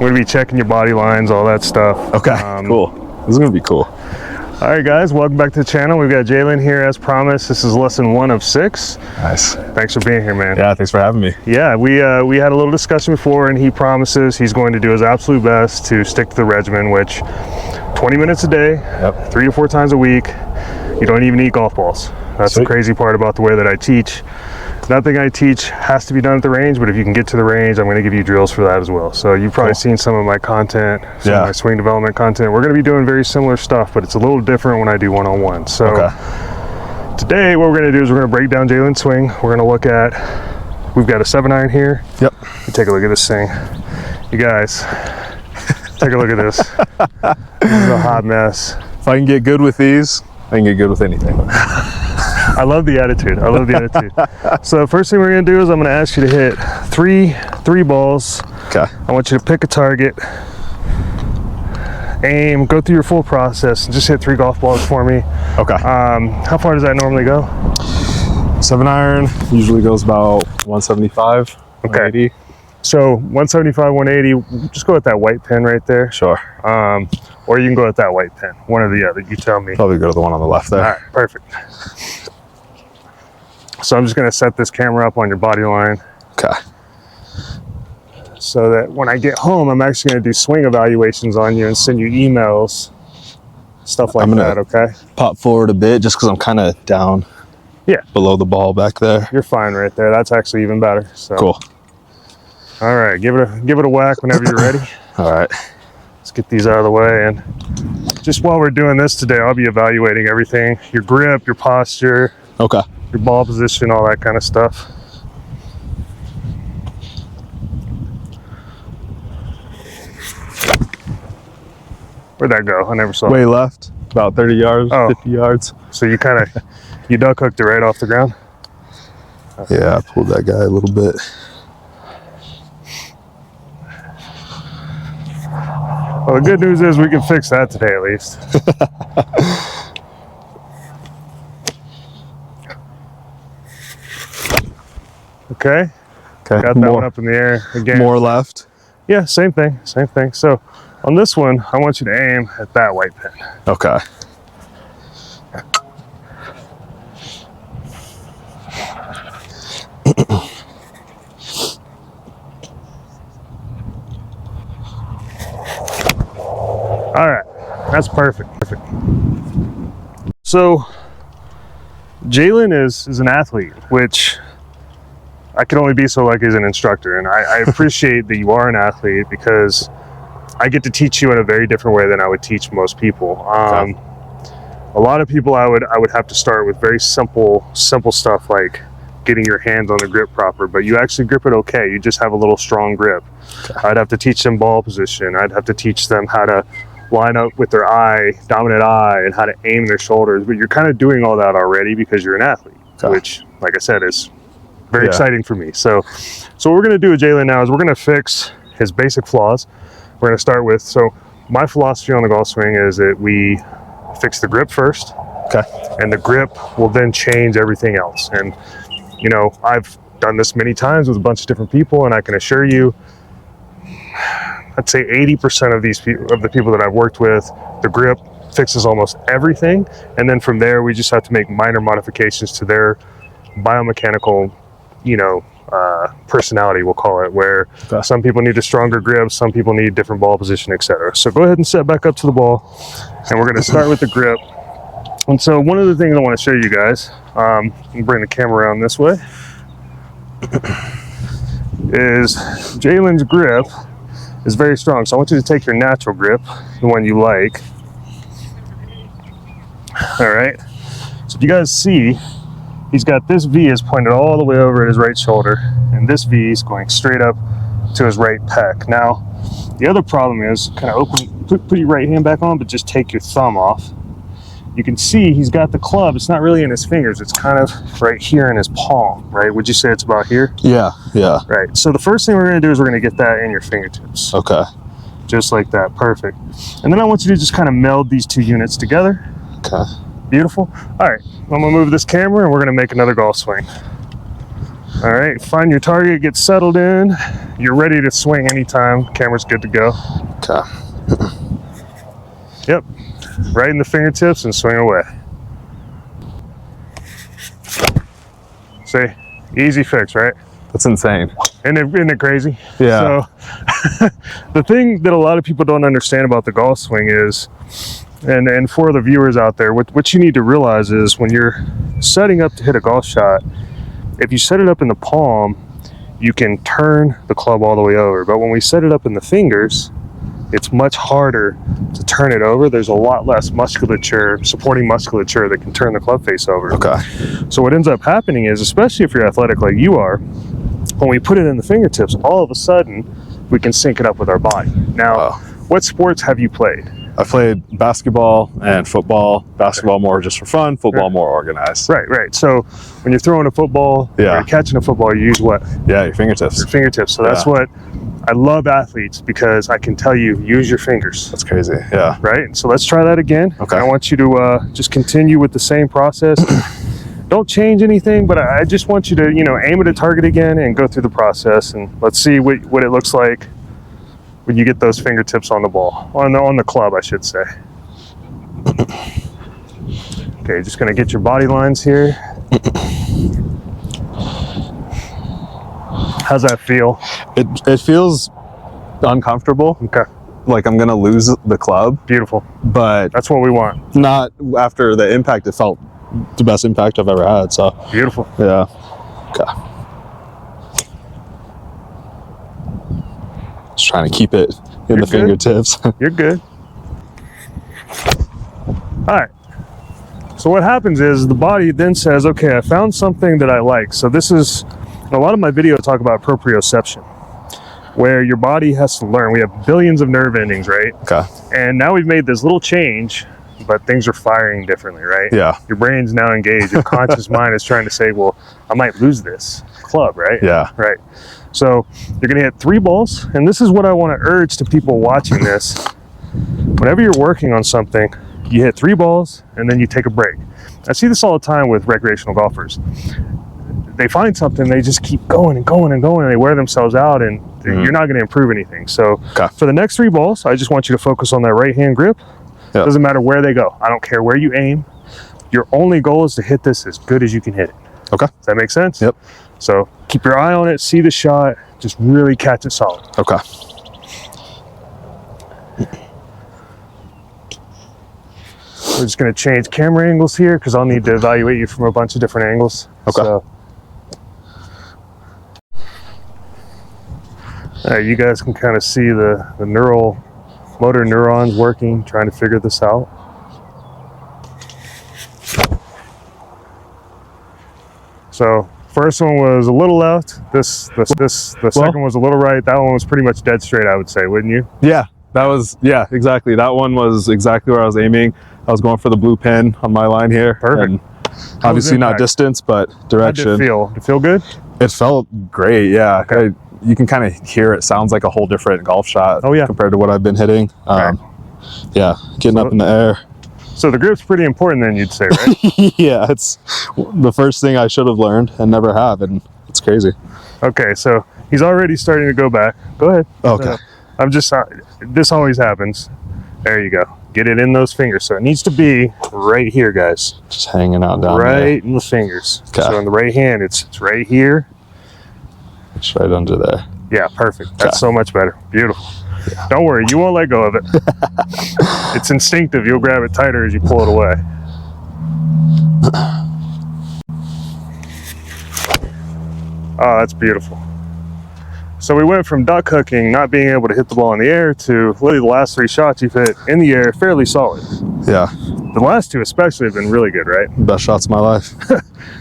going to be checking your body lines, all that stuff. Okay, cool. This is going to be cool. All right, guys, welcome back to the channel. We've got Jalen here as promised. This is lesson 1 of 6. Nice. Thanks for being here, man. Yeah, thanks for having me. Yeah, we had a little discussion before, and he promises he's going to do his absolute best to stick to the regimen, which 20 minutes a day, 3 to 4 times a week. You don't even eat golf balls. That's the crazy part about the way that I teach. Nothing I teach has to be done at the range, but if you can get to the range, I'm going to give you drills for that as well. So you've probably seen some of my content, some of my swing development content. We're going to be doing very similar stuff, but it's a little different when I do one-on-one. So today what we're going to do is we're going to break down Jalen's swing. We're going to look at, we've got a 7-iron here. Yep. Take a look at this thing. You guys, take a look at this. This is a hot mess. If I can get good with these, I can get good with anything. I love the attitude. I love the attitude. So the first thing we're going to do is I'm going to ask you to hit three balls. Okay. I want you to pick a target, aim, go through your full process, and just hit 3 golf balls for me. Okay. How far does that normally go? 7-iron usually goes about 175, 180. So 175, 180, just go with that white pin right there. Sure. Or you can go with that white pin, one or the other, you tell me. Probably go to the one on the left there. All right, perfect. So I'm just going to set this camera up on your body line. Okay. So that when I get home, I'm actually going to do swing evaluations on you and send you emails, stuff like that, okay? Pop forward a bit just because I'm kind of down below the ball back there. You're fine right there. That's actually even better. So. Cool. All right, give it a whack whenever you're ready. All right. Let's get these out of the way. And just while we're doing this today, I'll be evaluating everything, your grip, your posture. Okay. Your ball position, all that kind of stuff. Where'd that go? I never saw it. Way left, about 30 yards, 50 yards. So you kind of, you duck hooked it right off the ground? Yeah, I pulled that guy a little bit. Well, the good news is we can fix that today at least. Okay. Got that one up in the air again. More left. Yeah, same thing. So on this one, I want you to aim at that white pin. Okay. All right, that's perfect. So Jalen is an athlete, which I can only be so lucky as an instructor, and I appreciate that you are an athlete because I get to teach you in a very different way than I would teach most people. A lot of people I would have to start with very simple stuff like getting your hands on the grip proper, but you actually grip it okay. You just have a little strong grip. I'd have to teach them ball position. I'd have to teach them how to line up with their dominant eye, and how to aim their shoulders. But you're kind of doing all that already because you're an athlete, which, like I said, is very exciting for me. So what we're going to do with Jalen now is we're going to fix his basic flaws. We're going to start with, so my philosophy on the golf swing is that we fix the grip first. Okay. And the grip will then change everything else. And, you know, I've done this many times with a bunch of different people, and I can assure you, I'd say 80% of the people that I've worked with, the grip fixes almost everything. And then from there, we just have to make minor modifications to their biomechanical, you know, personality, we'll call it, where some people need a stronger grip, some people need different ball position, etc. So go ahead and set back up to the ball, and we're going to start with the grip. And so one of the things I want to show you guys, bring the camera around this way, is Jalen's grip is very strong. So I want you to take your natural grip, the one you like. All right. So if you guys see, he's got this V is pointed all the way over at his right shoulder, and this V is going straight up to his right pec. Now, the other problem is, kind of put your right hand back on, but just take your thumb off. You can see he's got the club. It's not really in his fingers. It's kind of right here in his palm, right? Would you say it's about here? Yeah. Right. So the first thing we're going to do is we're going to get that in your fingertips. Okay. Just like that. Perfect. And then I want you to just kind of meld these two units together. Okay. Beautiful. All right. I'm going to move this camera, and we're going to make another golf swing. All right, find your target, get settled in. You're ready to swing anytime. Camera's good to go. Okay. Yep, right in the fingertips and swing away. See, easy fix, right? That's insane. Isn't it crazy? Yeah. So the thing that a lot of people don't understand about the golf swing is, and for the viewers out there, what you need to realize is when you're setting up to hit a golf shot, if you set it up in the palm, you can turn the club all the way over. But when we set it up in the fingers, it's much harder to turn it over. There's a lot less musculature, supporting musculature that can turn the club face over. Okay. So what ends up happening is, especially if you're athletic like you are, when we put it in the fingertips, all of a sudden we can sync it up with our body. Now, what sports have you played? I played basketball and football. Basketball more just for fun, football more organized. Right. So when you're throwing a football, or you're catching a football, you use what? Yeah, your fingertips. Your fingertips. So that's what I love athletes, because I can tell you, use your fingers. That's crazy. Yeah. Right. So let's try that again. Okay. I want you to just continue with the same process. Don't change anything, but I just want you to, aim at a target again and go through the process, and let's see what it looks like when you get those fingertips on the ball, on the club, I should say. Okay, just gonna get your body lines here. How's that feel? It feels uncomfortable. Okay. Like I'm gonna lose the club. Beautiful. But that's what we want. Not after the impact. It felt the best impact I've ever had. So beautiful. Yeah. Okay. Just trying to keep it in the fingertips. You're good. All right. So what happens is the body then says, okay, I found something that I like. So this is, a lot of my videos talk about proprioception, where your body has to learn. We have billions of nerve endings, right? Okay. And now we've made this little change, but things are firing differently, right? Yeah. Your brain's now engaged. Your conscious mind is trying to say, well, I might lose this club, right? Yeah. Right. So you're going to hit 3 balls. And this is what I want to urge to people watching this. Whenever you're working on something, you hit 3 balls and then you take a break. I see this all the time with recreational golfers. They find something, they just keep going and going and going, and they wear themselves out, and you're not going to improve anything. So for the next 3 balls, I just want you to focus on that right hand grip. Yep. Doesn't matter where they go. I don't care where you aim. Your only goal is to hit this as good as you can hit it. Okay. Does that make sense? Yep. So keep your eye on it, see the shot, just really catch it solid. Okay. We're just going to change camera angles here because I'll need to evaluate you from a bunch of different angles. Okay. So, you guys can kind of see the motor neurons working, trying to figure this out. So first one was a little left. The second was a little right. That one was pretty much dead straight, I would say, wouldn't you? Yeah, exactly. That one was exactly where I was aiming. I was going for the blue pin on my line here. Perfect. And obviously not distance, but direction. How did it feel? Did it feel good? It felt great, yeah. Okay. You can kind of hear it sounds like a whole different golf shot compared to what I've been hitting. Yeah, getting up in the air. So the grip's pretty important then, you'd say, right? Yeah, it's the first thing I should have learned and never have, and it's crazy. Okay, so he's already starting to go back. Go ahead. Okay. This always happens. There you go. Get it in those fingers. So it needs to be right here, guys. Just hanging out down right there. In the fingers. Okay. So in the right hand, it's right here. It's right under there. Yeah, perfect. That's so much better. Beautiful. Yeah. Don't worry, you won't let go of it. It's instinctive. You'll grab it tighter as you pull it away. Oh, that's beautiful. So we went from duck hooking, not being able to hit the ball in the air, to literally the last 3 shots you've hit in the air, fairly solid. Yeah. The last 2 especially have been really good, right? Best shots of my life.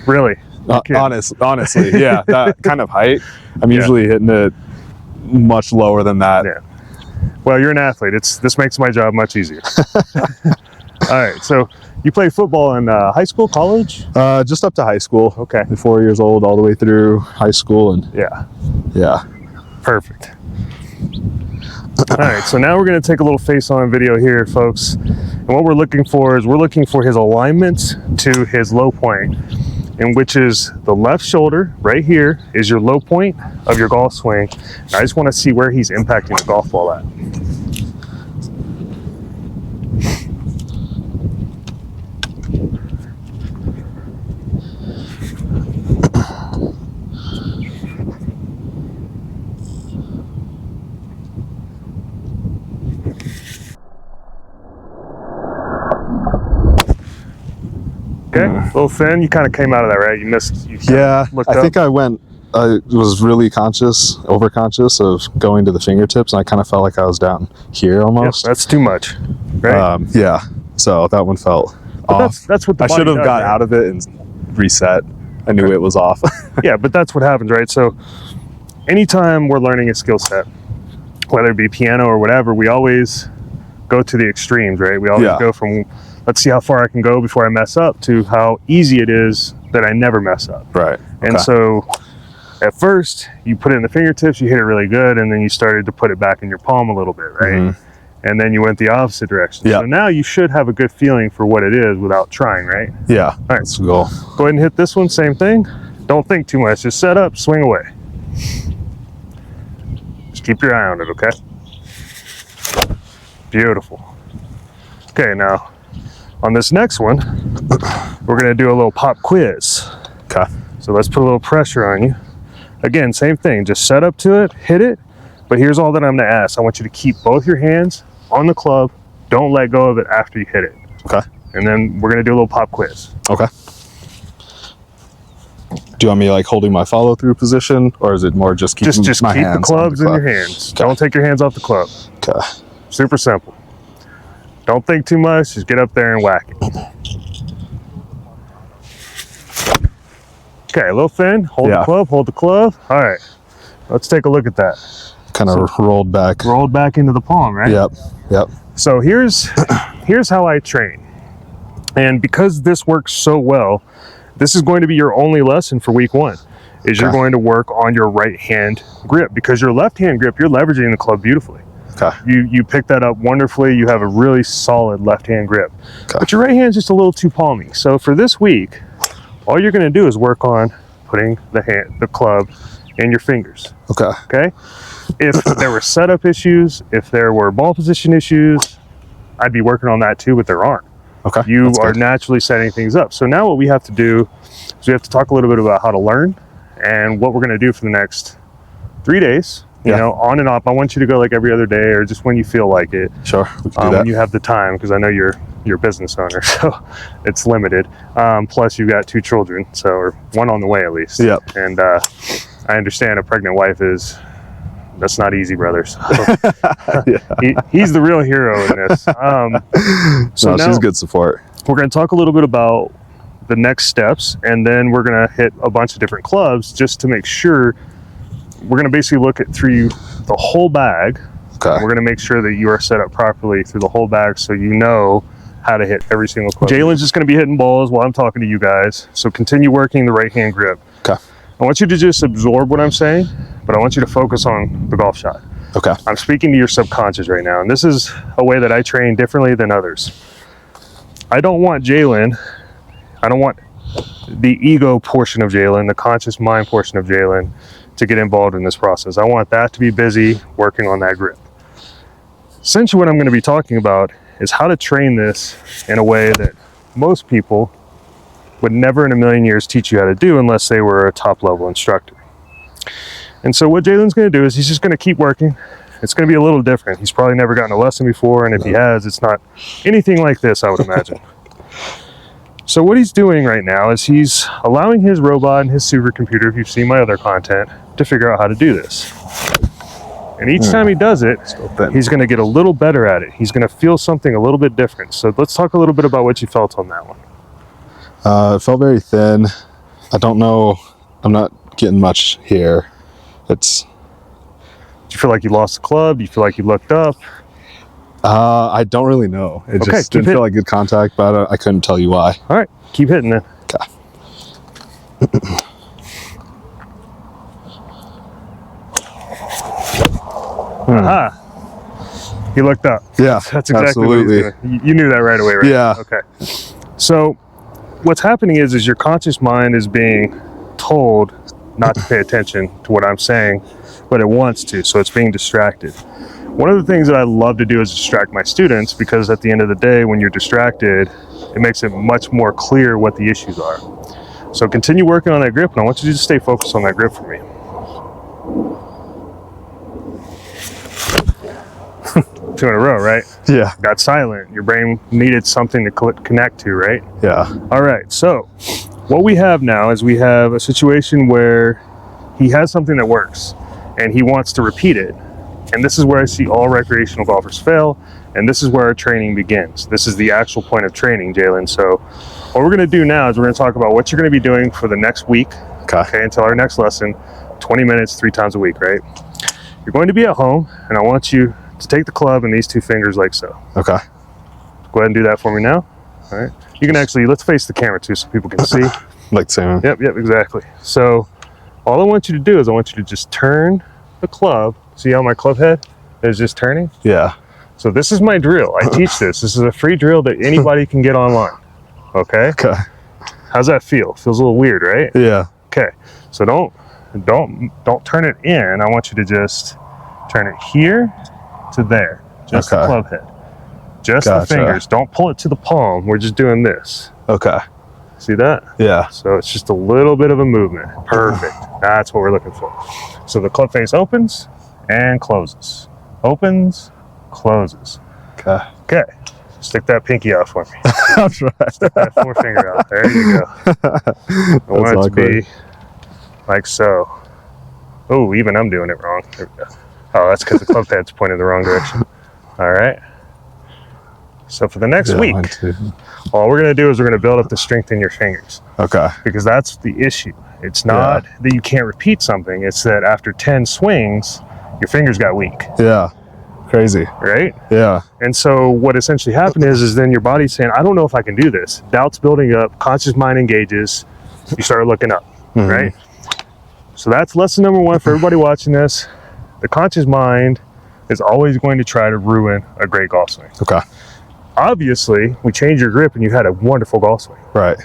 Really? Honestly, yeah. That kind of height, I'm usually hitting it much lower than that. Yeah. Well, you're an athlete. This makes my job much easier. All right. So you played football in high school, college? Just up to high school. Okay. 4 years old, all the way through high school, and yeah. Perfect. All right. So now we're going to take a little face-on video here, folks. And what we're looking for is his alignment to his low point. and which is the left shoulder right here is your low point of your golf swing. And I just want to see where he's impacting the golf ball at. Okay, a little thin. You kind of came out of that, right? You missed. Yeah, I think I was really overconscious of going to the fingertips, and I kind of felt like I was down here almost. Yep, that's too much, right? Yeah, so that one felt off. That's what the I should have got right? out of it and reset. I knew it was off. Yeah, but that's what happens, right? So anytime we're learning a skill set, whether it be piano or whatever, we always go to the extremes, right? We always go from, let's see how far I can go before I mess up, to how easy it is that I never mess up. Right. Okay. And so at first you put it in the fingertips, you hit it really good, and then you started to put it back in your palm a little bit, right? Mm-hmm. And then you went the opposite direction. So now you should have a good feeling for what it is without trying, right? Yeah. All right. Let's go. Go ahead and hit this one, same thing. Don't think too much, just set up, swing away. Just keep your eye on it, okay? Beautiful. Okay, now on this next one, we're gonna do a little pop quiz. Okay. So let's put a little pressure on you. Again, same thing, just set up to it, hit it, but here's all that I'm gonna ask. I want you to keep both your hands on the club. Don't let go of it after you hit it. Okay. And then we're gonna do a little pop quiz. Okay. Do you want me like holding my follow through position, or is it more just keeping my hands the clubs in your hands. Okay. Don't take your hands off the club. Okay. Super simple. Don't think too much, just get up there and whack it. Okay, a little thin, hold the club, hold the club. All right, let's take a look at that. Kind of rolled back. Rolled back into the palm, right? Yep, yep. So here's how I train. And because this works so well, this is going to be your only lesson for week 1, is you're going to work on your right hand grip, because your left hand grip, you're leveraging the club beautifully. Okay. You pick that up wonderfully. You have a really solid left hand grip. Okay. But your right hand's just a little too palmy. So for this week, all you're going to do is work on putting the club in your fingers. Okay. Okay? If there were setup issues, if there were ball position issues, I'd be working on that too, but there aren't. Okay. You are naturally setting things up. So now what we have to do is we have to talk a little bit about how to learn and what we're going to do for the next 3 days. You know, on and off. I want you to go like every other day, or just when you feel like it. Sure, we can do that. When you have the time, because I know you're a business owner, so it's limited. Plus, you've got 2 children, or 1 on the way at least. Yep. And I understand a pregnant wife that's not easy, brother. So he's the real hero in this. So she's good support. We're going to talk a little bit about the next steps, and then we're going to hit a bunch of different clubs just to make sure. We're going to basically look through the whole bag. Okay. We're going to make sure that you are set up properly through the whole bag, so you know how to hit every single club. Jalen's just going to be hitting balls while I'm talking to you guys, so continue working the right hand grip. Okay. I want you to just absorb what I'm saying, but I want you to focus on the golf shot. Okay. I'm speaking to your subconscious right now, and this is a way that I train differently than others. I don't want the ego portion of Jalen, the conscious mind portion of Jalen, to get involved in this process. I want that to be busy working on that grip. Essentially what I'm going to be talking about is how to train this in a way that most people would never in a million years teach you how to do unless they were a top level instructor. And so what Jalen's going to do is he's just going to keep working. It's going to be a little different. He's probably never gotten a lesson before, and if he has, it's not anything like this, I would imagine. So what he's doing right now is he's allowing his robot and his supercomputer, if you've seen my other content, to figure out how to do this. And each time he does it, he's going to get a little better at it. He's going to feel something a little bit different. So let's talk a little bit about what you felt on that one. It felt very thin. I don't know. I'm not getting much here. Do you feel like you lost the club? Do you feel like you looked up? I don't really know. It just didn't feel like good contact, but I couldn't tell you why. All right, keep hitting it. Okay. Aha. He looked up. Yeah, that's exactly absolutely. what he's doing. You knew that right away, right? Yeah. Okay. So what's happening is your conscious mind is being told not to pay attention to what I'm saying, but it wants to, so it's being distracted. One of the things that I love to do is distract my students, because at the end of the day, when you're distracted, it makes it much more clear what the issues are. So continue working on that grip, and I want you to just stay focused on that grip for me. 2 in a row, right? Yeah. Got silent. Your brain needed something to connect to, right? Yeah. All right, so what we have now is we have a situation where he has something that works and he wants to repeat it. And this is where I see all recreational golfers fail, and this is where our training begins. This is the actual point of training, Jalen. So what we're gonna do now is we're gonna talk about what you're gonna be doing for the next week, okay, until our next lesson, 20 minutes, 3 times a week, right? You're going to be at home, and I want you to take the club in these 2 fingers like so. Okay. Go ahead and do that for me now. All right. You can actually, let's face the camera too so people can see. Like the same. Yep, exactly. So all I want you to do is I want you to just turn the club. See how my club head is just turning? Yeah. So this is my drill. I teach this. This is a free drill that anybody can get online. Okay? Okay. How's that feel? Feels a little weird, right? Yeah. Okay. So don't turn it in. I want you to just turn it here to there. Just the club head. Just the fingers. Don't pull it to the palm. We're just doing this. Okay. See that? Yeah. So it's just a little bit of a movement. Perfect. That's what we're looking for. So the club face opens and closes. Opens, closes. Okay. Okay. Stick that pinky out for me. I'll try. Stick that forefinger out. There you go. I want it to be like so. Oh, even I'm doing it wrong. There we go. Oh, that's because the club head's pointed the wrong direction. All right. So for the next week, all we're going to do is we're going to build up the strength in your fingers. Okay. Because that's the issue. It's not that you can't repeat something. It's that after 10 swings, your fingers got weak. Yeah. Crazy. Right? Yeah. And so what essentially happened is then your body's saying, I don't know if I can do this. Doubt's building up, conscious mind engages, you start looking up, right? So that's lesson number 1 for everybody watching this. The conscious mind is always going to try to ruin a great golf swing. Okay. Obviously, we changed your grip and you had a wonderful golf swing. Right.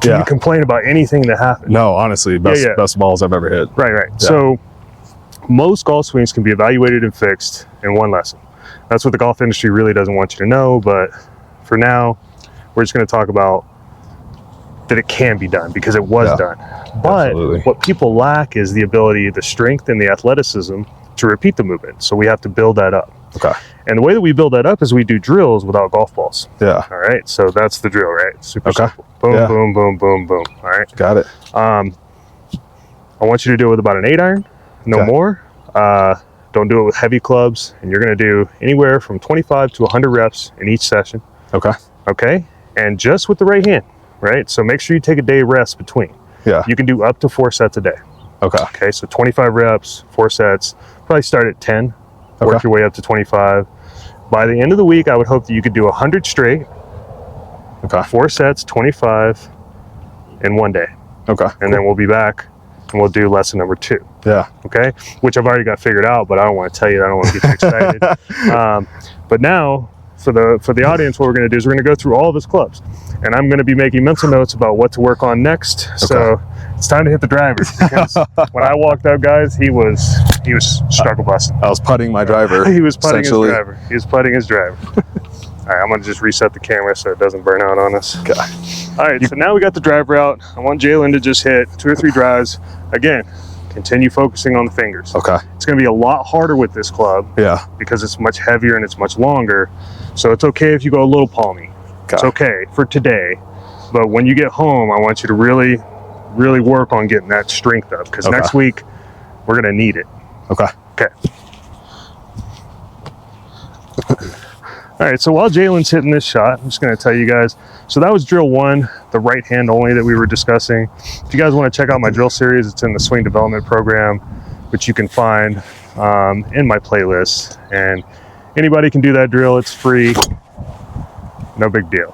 Can you complain about anything that happened? No, honestly, best balls I've ever hit. Right. Yeah. So most golf swings can be evaluated and fixed in 1 lesson. That's what the golf industry really doesn't want you to know, but for now, we're just going to talk about that it can be done because it was done. But what people lack is the ability, the strength, and the athleticism to repeat the movement. So we have to build that up. Okay. And the way that we build that up is we do drills without golf balls. Yeah. All right. So that's the drill, right? Super simple. Boom, boom, boom, boom, boom. All right. Got it. I want you to do it with about an 8-iron, no more. Don't do it with heavy clubs, and you're going to do anywhere from 25 to 100 reps in each session. Okay. Okay. And just with the right hand, right? So make sure you take a day rest between. Yeah. You can do up to 4 sets a day. Okay. Okay. So 25 reps, 4 sets. Probably start at 10. Work your way up to 25. By the end of the week, I would hope that you could do 100 straight. Okay. 4 sets, 25 in 1 day. Okay. And then we'll be back and we'll do lesson number 2. Yeah. Okay. Which I've already got figured out, but I don't want to tell you that. I don't want to get you excited. But now for the audience, what we're going to do is we're going to go through all of his clubs, and I'm going to be making mental notes about what to work on next. Okay. So it's time to hit the driver, because when I walked up, guys, he was struggle busting. I was putting my driver. He was putting his driver. He was putting his driver. All right, I'm going to just reset the camera so it doesn't burn out on us. Okay. All right, so now we got the driver out. I want Jalen to just hit 2 or 3 drives. Again, continue focusing on the fingers. Okay. It's going to be a lot harder with this club. Yeah. Because it's much heavier and it's much longer. So it's okay if you go a little palmy. Okay. It's okay for today. But when you get home, I want you to really, really work on getting that strength up. Because next week, we're going to need it. Okay. Okay. All right, so while Jalen's hitting this shot, I'm just going to tell you guys, so that was drill 1, the right hand only that we were discussing. If you guys want to check out my drill series, it's in the swing development program, which you can find in my playlist. And anybody can do that drill. It's free. No big deal.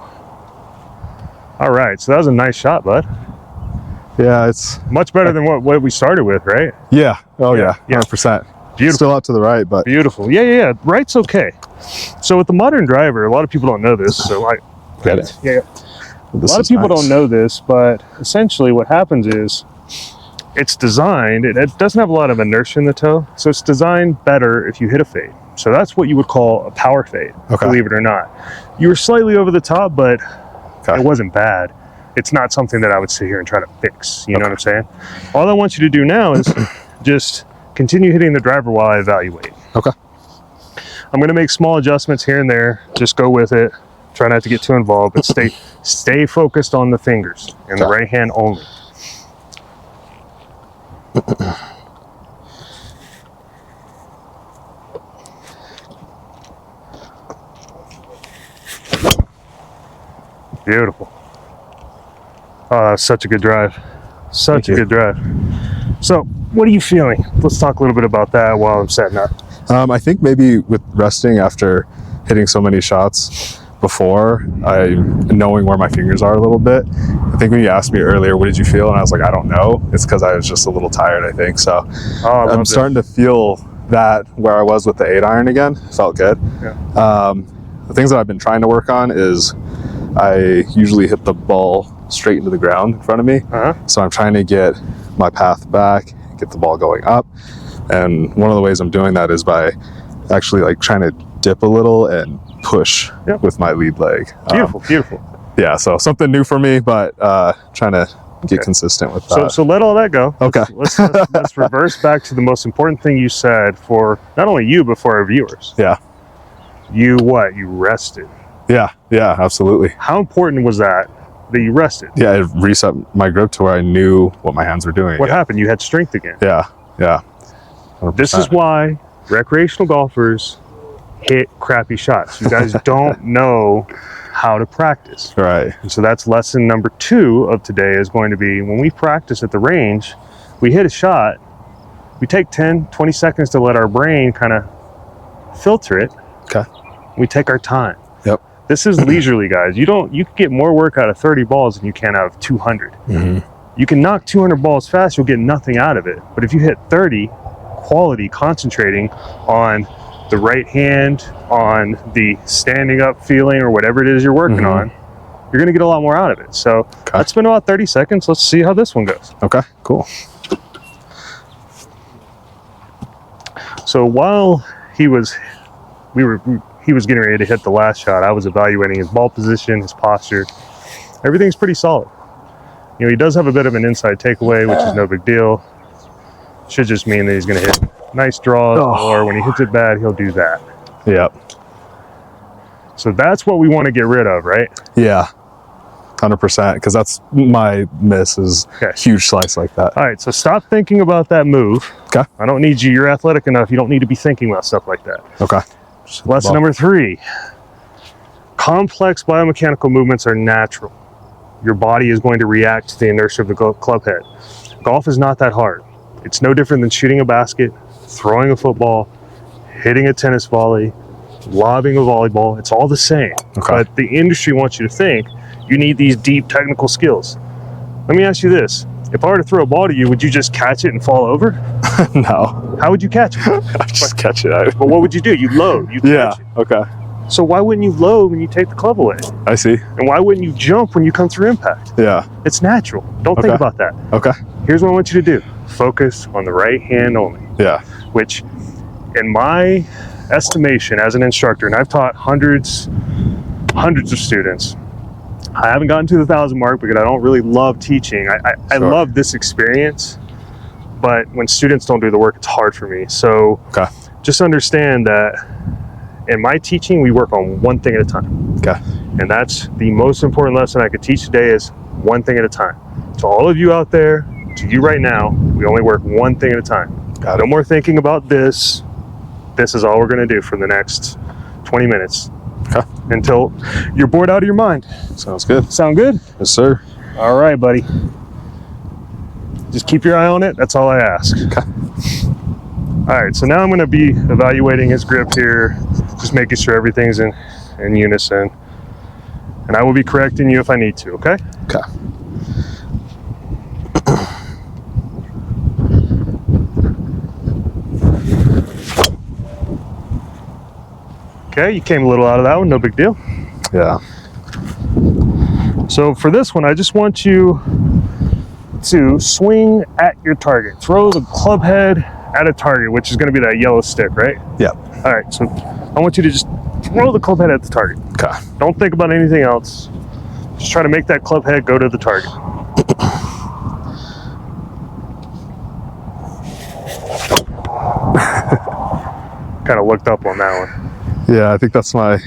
All right, so that was a nice shot, bud. Yeah, it's much better than what we started with, right? Yeah. Oh, yeah. 100%. Beautiful. Still out to the right, but beautiful. Yeah. Right's okay. So with the modern driver, a lot of people don't know this, so I get it. Yeah. A lot of people don't know this, but essentially what happens is it's designed, it doesn't have a lot of inertia in the toe, so it's designed better if you hit a fade. So that's what you would call a power fade, believe it or not. You were slightly over the top, but it wasn't bad. It's not something that I would sit here and try to fix, you know what I'm saying? All I want you to do now is just continue hitting the driver while I evaluate. Okay. I'm gonna make small adjustments here and there, just go with it. Try not to get too involved, but stay focused on the fingers and the right hand only. Beautiful. Oh, such a good drive. Such a good drive. So, what are you feeling? Let's talk a little bit about that while I'm setting up. I think maybe with resting after hitting so many shots before, knowing where my fingers are a little bit. I think when you asked me earlier, what did you feel? And I was like, I don't know. It's because I was just a little tired, I think. So I'm starting to feel that where I was with the 8-iron again. Felt good. Yeah. The things that I've been trying to work on is I usually hit the ball straight into the ground in front of me. So I'm trying to get my path back, get the ball going up. And one of the ways I'm doing that is by actually like trying to dip a little and push with my lead leg. Beautiful, beautiful. Yeah, so something new for me, but trying to get consistent with that. So let all that go. Okay. Let's reverse back to the most important thing you said for not only you, but for our viewers. Yeah. You rested. Yeah, absolutely. How important was that you rested? Yeah, it reset my grip to where I knew what my hands were doing. What happened? You had strength again. Yeah. 100%. This is why recreational golfers hit crappy shots. You guys don't know how to practice. Right. And so that's lesson number 2 of today is going to be when we practice at the range, we hit a shot, we take 10, 20 seconds to let our brain kind of filter it. Okay. We take our time. Yep. This is leisurely, guys. You can get more work out of 30 balls than you can out of 200. Mm-hmm. You can knock 200 balls fast, you'll get nothing out of it. But if you hit 30, quality, concentrating on the right hand, on the standing up feeling or whatever it is you're working on, you're going to get a lot more out of it. So let's spend about 30 seconds. Let's see how this one goes. Okay, cool. So while he was getting ready to hit the last shot, I was evaluating his ball position, his posture. Everything's pretty solid. You know, he does have a bit of an inside takeaway, which is no big deal. Should just mean that he's going to hit nice draws, or when he hits it bad, he'll do that. Yep. So that's what we want to get rid of, right? Yeah, 100%, because that's my miss is huge slice like that. All right, so stop thinking about that move. Okay. I don't need you. You're athletic enough. You don't need to be thinking about stuff like that. Okay. Lesson number 3. Complex biomechanical movements are natural. Your body is going to react to the inertia of the club head. Golf is not that hard. It's no different than shooting a basket, throwing a football, hitting a tennis volley, lobbing a volleyball. It's all the same. Okay. But the industry wants you to think you need these deep technical skills. Let me ask you this. If I were to throw a ball to you, would you just catch it and fall over? No. How would you catch it? I'd just catch it. But what would you do? You'd load. You'd catch it. Okay. So why wouldn't you load when you take the club away? I see. And why wouldn't you jump when you come through impact? Yeah. It's natural. Don't think about that. Okay. Here's what I want you to do. Focus on the right hand only. Yeah. Which, in my estimation as an instructor, and I've taught hundreds of students, I haven't gotten to the 1,000 mark because I don't really love teaching. I love this experience, but when students don't do the work, it's hard for me. So just understand that in my teaching, we work on one thing at a time. Okay. And that's the most important lesson I could teach today is one thing at a time. To all of you out there, to you right now, we only work one thing at a time. No more thinking about this. This is all we're going to do for the next 20 minutes. Okay. Until you're bored out of your mind. Sounds good. Sound good? Yes, sir. All right, buddy. Just keep your eye on it. That's all I ask. Okay. All right, so now I'm going to be evaluating his grip here, just making sure everything's in unison. And I will be correcting you if I need to, okay? Okay. Okay, you came a little out of that one, no big deal. Yeah. So for this one, I just want you to swing at your target. Throw the club head at a target, which is going to be that yellow stick, right? Yeah. All right, so I want you to just throw the club head at the target. Okay. Don't think about anything else. Just try to make that club head go to the target. Kind of looked up on that one. Yeah, I think that's my,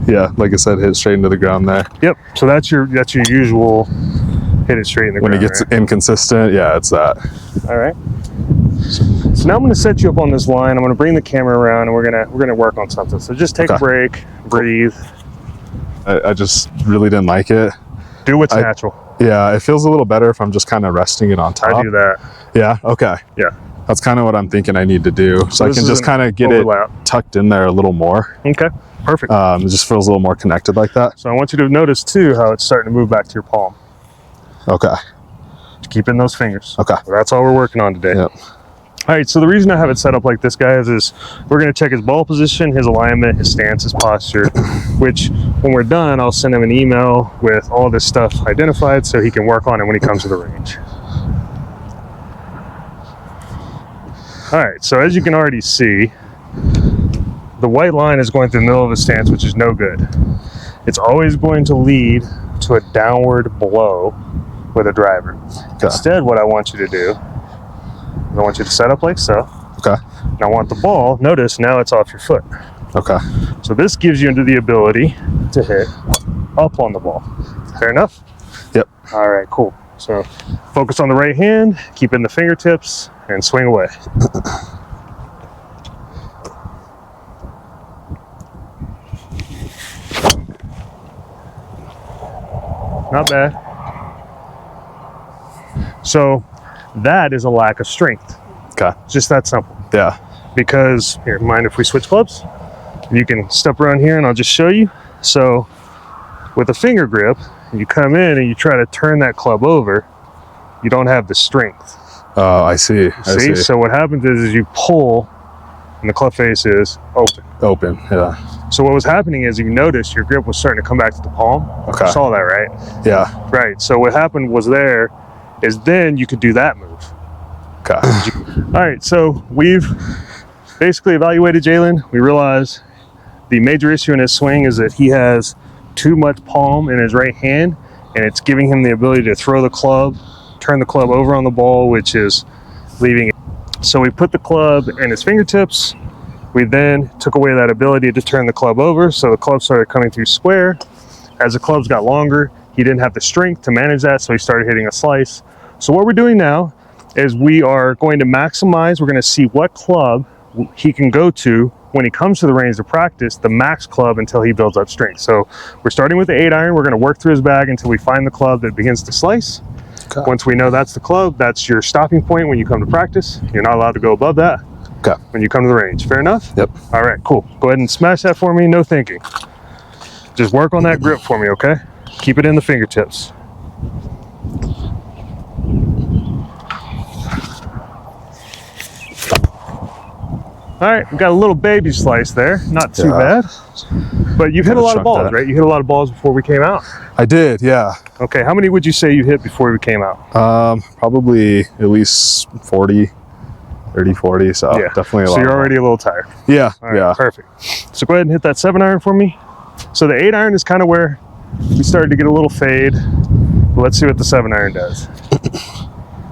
yeah, like I said, hit straight into the ground there. Yep, so that's your usual hit it straight in the ground. When it gets right? inconsistent, yeah, it's that. All right. So now I'm going to set you up on this line. I'm going to bring the camera around, and we're gonna work on something. So just take a break, breathe. I just really didn't like it. Do what's natural. Yeah, it feels a little better if I'm just kind of resting it on top. I do that. Yeah. Okay. Yeah. That's kind of what I'm thinking I need to do. So I can just kind of get overlap. it tucked in there a little more. Okay. Perfect. It just feels a little more connected like that. So I want you to notice too how it's starting to move back to your palm. Okay. Keep in those fingers. Okay. So that's all we're working on today. Yep. All right, so the reason I have it set up like this, guys, is we're going to check his ball position, his alignment, his stance, his posture, which when we're done, I'll send him an email with all this stuff identified so he can work on it when he comes to the range. All right, so as you can already see, the white line is going through the middle of his stance, which is no good. It's always going to lead to a downward blow with a driver. Okay. Instead, what I want you to do, I want you to set up like so. Okay. And I want the ball, notice now it's off your foot. Okay. So this gives you the ability to hit up on the ball. Fair enough? Yep. All right, cool. So focus on the right hand, keep in the fingertips, and swing away. Not bad. So that is a lack of strength. Okay. Just that simple. Yeah. Because, here, mind if we switch clubs? You can step around here and I'll just show you. So with a finger grip, you come in and you try to turn that club over, you don't have the strength. Oh, I see. I see. So what happens is you pull and the club face is open. Open, yeah. So what was happening is, you noticed your grip was starting to come back to the palm. Okay. You saw that, right? Yeah. Right. So what happened was is then you could do that move. Okay. All right. So we've basically evaluated Jalen. We realized the major issue in his swing is that he has too much palm in his right hand, and it's giving him the ability to throw the club, turn the club over on the ball, which is leaving it. So we put the club in his fingertips. We then took away that ability to turn the club over, so the club started coming through square. As the clubs got longer, he didn't have the strength to manage that, so he started hitting a slice. So what we're doing now is we are going to maximize, we're going to see what club he can go to when he comes to the range to practice, the max club until he builds up strength. So we're starting with the 8-iron. We're going to work through his bag until we find the club that begins to slice. Okay. Once we know that's the club, that's your stopping point when you come to practice. You're not allowed to go above that. Okay. When you come to the range. Fair enough? Yep. All right, cool. Go ahead and smash that for me. No thinking. Just work on that grip for me, okay? Keep it in the fingertips. All right, we got a little baby slice there. Not too bad. But you've hit a lot of balls, right? You hit a lot of balls before we came out. I did, yeah. Okay, how many would you say you hit before we came out? Probably at least 40, 30, 40, so yeah. Definitely a lot. So you're already a little tired. Yeah, yeah. Perfect. So go ahead and hit that 7-iron for me. So the 8-iron is kind of where we started to get a little fade. But let's see what the 7-iron does.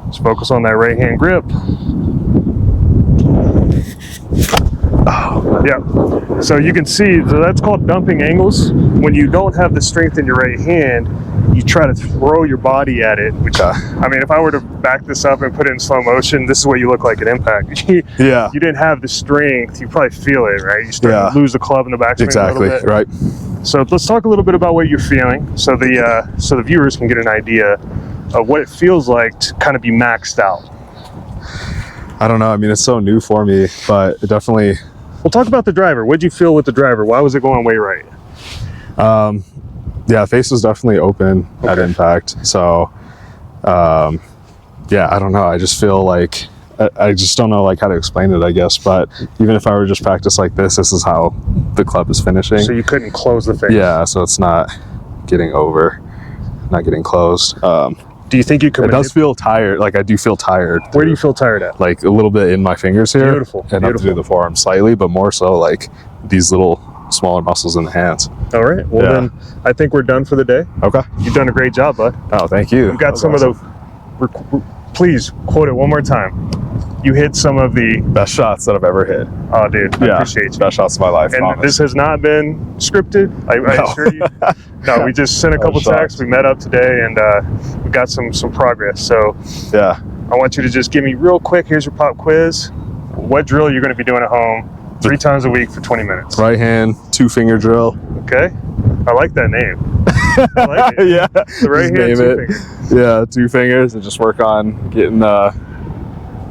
Just focus on that right hand grip. Oh, yeah. So you can see, so that's called dumping angles. When you don't have the strength in your right hand, you try to throw your body at it, which, I mean, if I were to back this up and put it in slow motion, this is what you look like at impact. Yeah. You didn't have the strength. You probably feel it, right? You start to lose the club in the backswing exactly, a little bit. Right. So let's talk a little bit about what you're feeling so the viewers can get an idea of what it feels like to kind of be maxed out. I don't know. I mean, it's so new for me, but it definitely... Well, talk about the driver. What did you feel with the driver? Why was it going way right? Yeah, face was definitely open at impact. So, yeah, I don't know. I just feel like, I just don't know like how to explain it, I guess. But even if I were just practice like this is how the club is finishing. So you couldn't close the face? Yeah, so it's not getting over. not getting closed. Do you think you can? It does feel tired. Like I do feel tired. Where do you feel tired at? Like a little bit in my fingers here. Beautiful. And up to do the forearm slightly, but more so like these little smaller muscles in the hands. All right. Well, then I think we're done for the day. Okay. You've done a great job, bud. Oh, thank you. We've got some of the. Please quote it one more time. You hit some of the best shots that I've ever hit. Oh, dude, I appreciate you. Best shots of my life. And promise. This has not been scripted. I assure you. No, we just sent a couple texts. We met up today, and we got some progress. So yeah, I want you to just give me real quick. Here's your pop quiz. What drill you're going to be doing at home 3 times a week for 20 minutes? Right hand, 2-finger drill. Okay, I like that name. I like it. Yeah, the right hand, 2 finger. Yeah, 2 fingers, and just work on getting the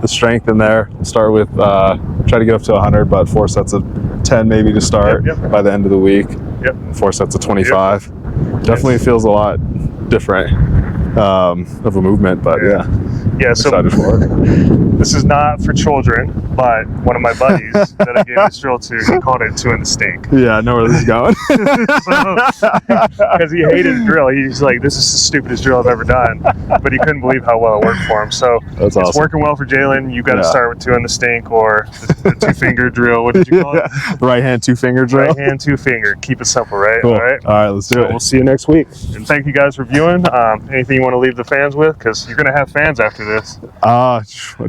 strength in there. Start with try to get up to 100, but 4 sets of 10 maybe to start by the end of the week. 4 sets of 25. Definitely feels a lot different of a movement, but yeah. So excited for it. This is not for children, but one of my buddies that I gave this drill to, he called it 2 in the stink. Yeah, I know where this is going. Because he hated the drill. He's like, this is the stupidest drill I've ever done. But he couldn't believe how well it worked for him. So it's awesome. Working well for Jalen. You got to start with 2 in the stink or the 2-finger drill. What did you call it? Right hand, 2-finger drill. Right hand, 2-finger. Keep it simple, right? Cool. All right. All right, let's do it. We'll see you next week. And thank you guys for viewing. Anything you want to leave the fans with? Because you're going to have fans after this.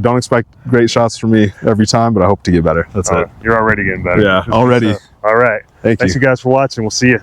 Don't expect great shots from me every time, but I hope to get better. That's it. You're already getting better. Yeah, already. All right. Thanks you guys for watching. We'll see you.